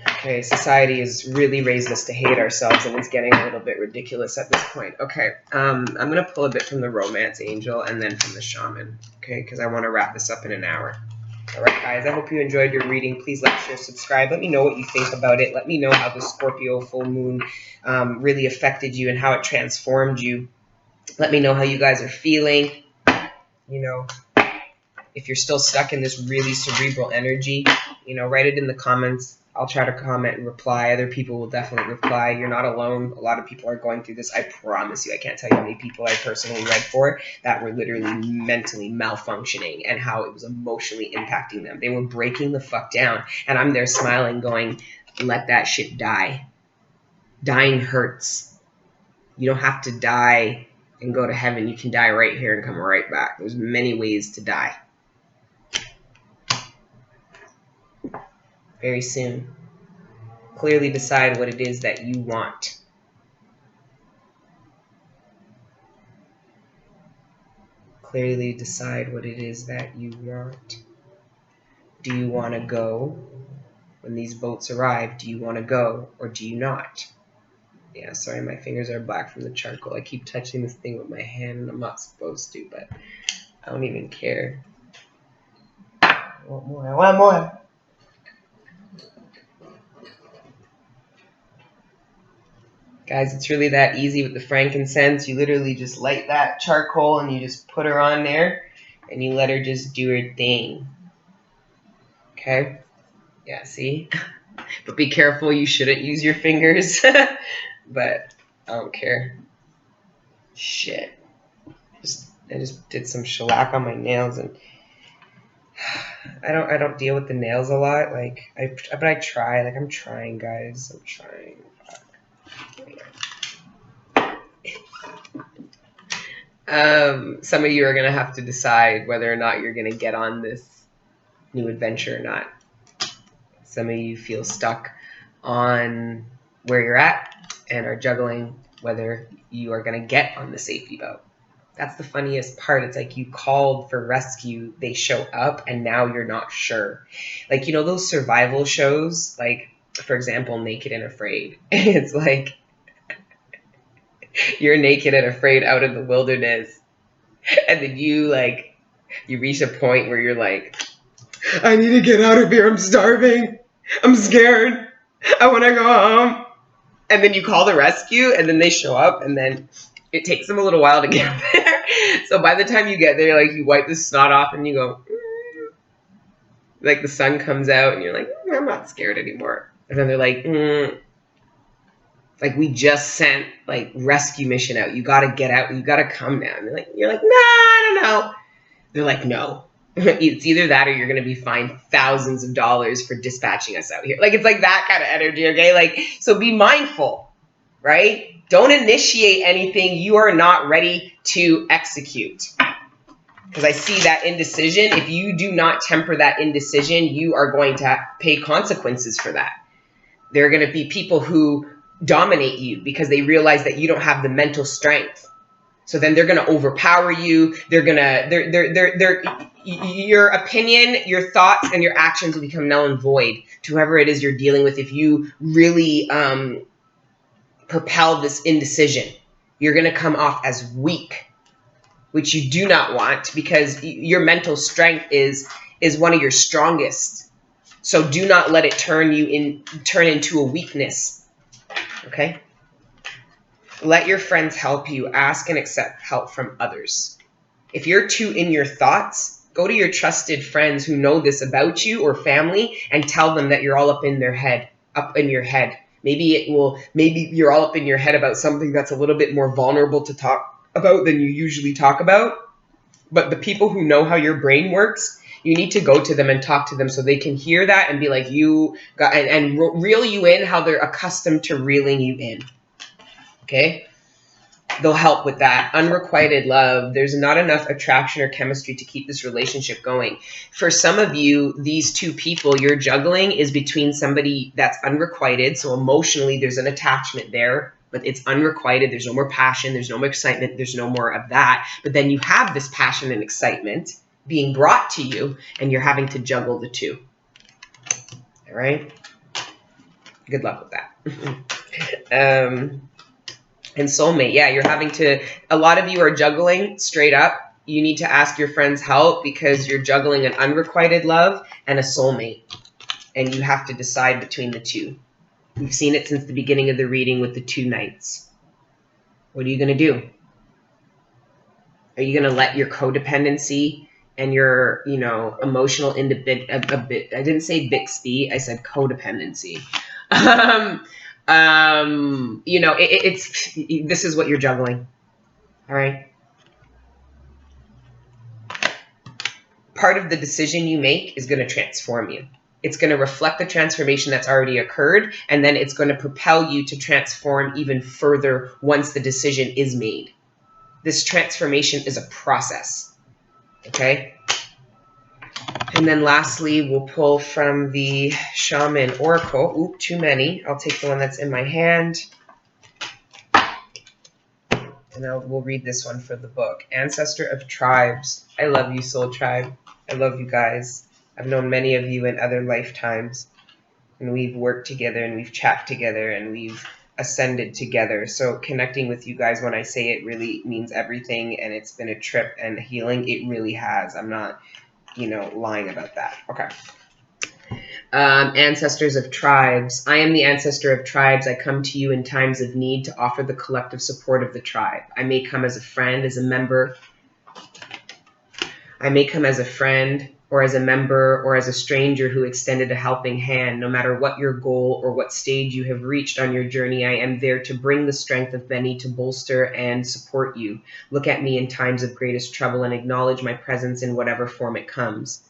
Okay, society has really raised us to hate ourselves, and it's getting a little bit ridiculous at this point. Okay, I'm going to pull a bit from the romance angel and then from the shaman, okay, because I want to wrap this up in an hour. All right, guys, I hope you enjoyed your reading. Please like, share, subscribe. Let me know what you think about it. Let me know how the Scorpio full moon really affected you and how it transformed you. Let me know how you guys are feeling. You know, if you're still stuck in this really cerebral energy, you know, write it in the comments. I'll try to comment and reply. Other people will definitely reply. You're not alone. A lot of people are going through this. I promise you. I can't tell you how many people I personally read for that were literally mentally malfunctioning and how it was emotionally impacting them. They were breaking the fuck down. And I'm there smiling going, let that shit die. Dying hurts. You don't have to die and go to heaven. You can die right here and come right back. There's many ways to die. Very soon. Clearly decide what it is that you want. Clearly decide what it is that you want. Do you want to go when these boats arrive? Do you want to go or do you not? Yeah, sorry, my fingers are black from the charcoal. I keep touching this thing with my hand and I'm not supposed to, but I don't even care. I want more. I want more. Guys, it's really that easy with the frankincense. You literally just light that charcoal and you just put her on there and you let her just do her thing. Okay? Yeah, see? But be careful, you shouldn't use your fingers. But I don't care. Shit. I just did some shellac on my nails and I don't deal with the nails a lot. Like but I try. Like I'm trying, guys. I'm trying. Some of you are going to have to decide whether or not you're going to get on this new adventure or not. Some of you feel stuck on where you're at and are juggling whether you are going to get on the safety boat. That's the funniest part. It's like you called for rescue, they show up, and now you're not sure. Like, you know, those survival shows, like, for example, Naked and Afraid. It's like, you're naked and afraid out in the wilderness. And then you reach a point where you're like, I need to get out of here. I'm starving. I'm scared. I want to go home. And then you call the rescue and then they show up and then it takes them a little while to get there. So by the time you get there, like you wipe the snot off and you go, like the sun comes out and you're like, I'm not scared anymore. And then they're like, like we just sent like rescue mission out. You got to get out. You got to come now. And you're like, no, I don't know. They're like, no, it's either that or you're going to be fined thousands of dollars for dispatching us out here. Like, it's like that kind of energy. Okay. Like, so be mindful, right? Don't initiate anything you are not ready to execute. Because I see that indecision. If you do not temper that indecision, you are going to pay consequences for that. There are going to be people who dominate you because they realize that you don't have the mental strength. So then they're going to overpower you. They're going to, your opinion, your thoughts, and your actions will become null and void to whoever it is you're dealing with. If you really propel this indecision, you're going to come off as weak, which you do not want because your mental strength is one of your strongest. So do not let it turn into a weakness. Okay? Let your friends help you. Ask and accept help from others. If you're too in your thoughts, go to your trusted friends who know this about you or family and tell them that you're all up in their head, up in your head. Maybe you're all up in your head about something that's a little bit more vulnerable to talk about than you usually talk about. But the people who know how your brain works, you need to go to them and talk to them so they can hear that and be like, and reel you in how they're accustomed to reeling you in. Okay? They'll help with that. Unrequited love. There's not enough attraction or chemistry to keep this relationship going. For some of you, these two people you're juggling is between somebody that's unrequited. So emotionally, there's an attachment there, but it's unrequited. There's no more passion. There's no more excitement. There's no more of that. But then you have this passion and excitement being brought to you, and you're having to juggle the two. All right? Good luck with that. And soulmate, yeah, you're having to, a lot of you are juggling straight up. You need to ask your friends help because you're juggling an unrequited love and a soulmate. And you have to decide between the two. We've seen it since the beginning of the reading with the two knights. What are you going to do? Are you going to let your codependency and your, emotional independence, I didn't say Bixby, I said codependency. This is what you're juggling. All right. Part of the decision you make is going to transform you. It's going to reflect the transformation that's already occurred, and then it's going to propel you to transform even further once the decision is made. This transformation is a process. Okay. And then lastly, we'll pull from the Shaman Oracle. Oop, too many. I'll take the one that's in my hand. And we'll read this one for the book. Ancestor of Tribes. I love you, Soul Tribe. I love you guys. I've known many of you in other lifetimes. And we've worked together and we've chat together and we've ascended together. So connecting with you guys, when I say it, really means everything. And it's been a trip and healing. It really has. I'm not, lying about that. Okay. Ancestors of Tribes. I am the ancestor of tribes. I come to you in times of need to offer the collective support of the tribe. I may come as a friend, as a member. I may come as a friend or as a member or as a stranger who extended a helping hand. No matter what your goal or what stage you have reached on your journey, I am there to bring the strength of many to bolster and support you. Look at me in times of greatest trouble and acknowledge my presence in whatever form it comes.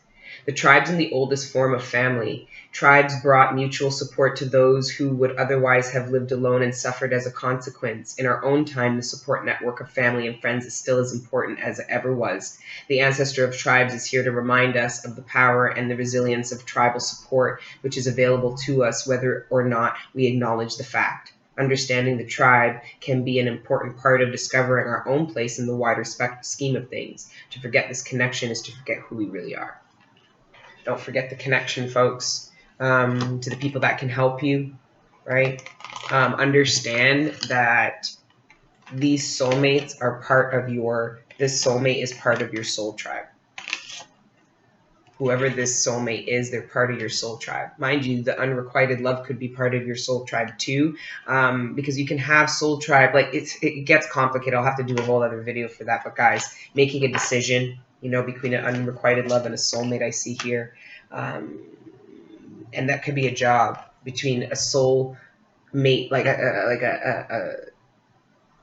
The tribes in the oldest form of family. Tribes brought mutual support to those who would otherwise have lived alone and suffered as a consequence. In our own time, the support network of family and friends is still as important as it ever was. The ancestor of tribes is here to remind us of the power and the resilience of tribal support, which is available to us whether or not we acknowledge the fact. Understanding the tribe can be an important part of discovering our own place in the wider scheme of things. To forget this connection is to forget who we really are. Don't forget the connection, folks, to the people that can help you, right? Understand that these soulmates are part of this soulmate is part of your soul tribe. Whoever this soulmate is, they're part of your soul tribe. Mind you, the unrequited love could be part of your soul tribe too, because you can have soul tribe, like it gets complicated. I'll have to do a whole other video for that. But guys, making a decision, between an unrequited love and a soulmate I see here. And that could be a job between a soul mate, like a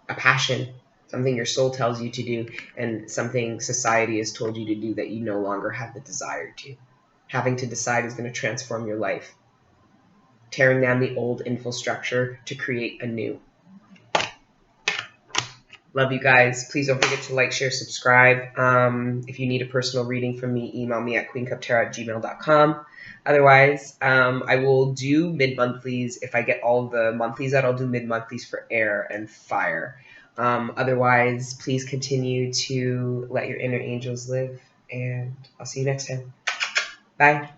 passion, something your soul tells you to do, and something society has told you to do that you no longer have the desire to. Having to decide is going to transform your life. Tearing down the old infrastructure to create a new. Love you guys. Please don't forget to like, share, subscribe. If you need a personal reading from me, email me at queencuptarot@gmail.com. Otherwise, I will do mid-monthlies. If I get all the monthlies out, I'll do mid-monthlies for air and fire. Otherwise, please continue to let your inner angels live, and I'll see you next time. Bye.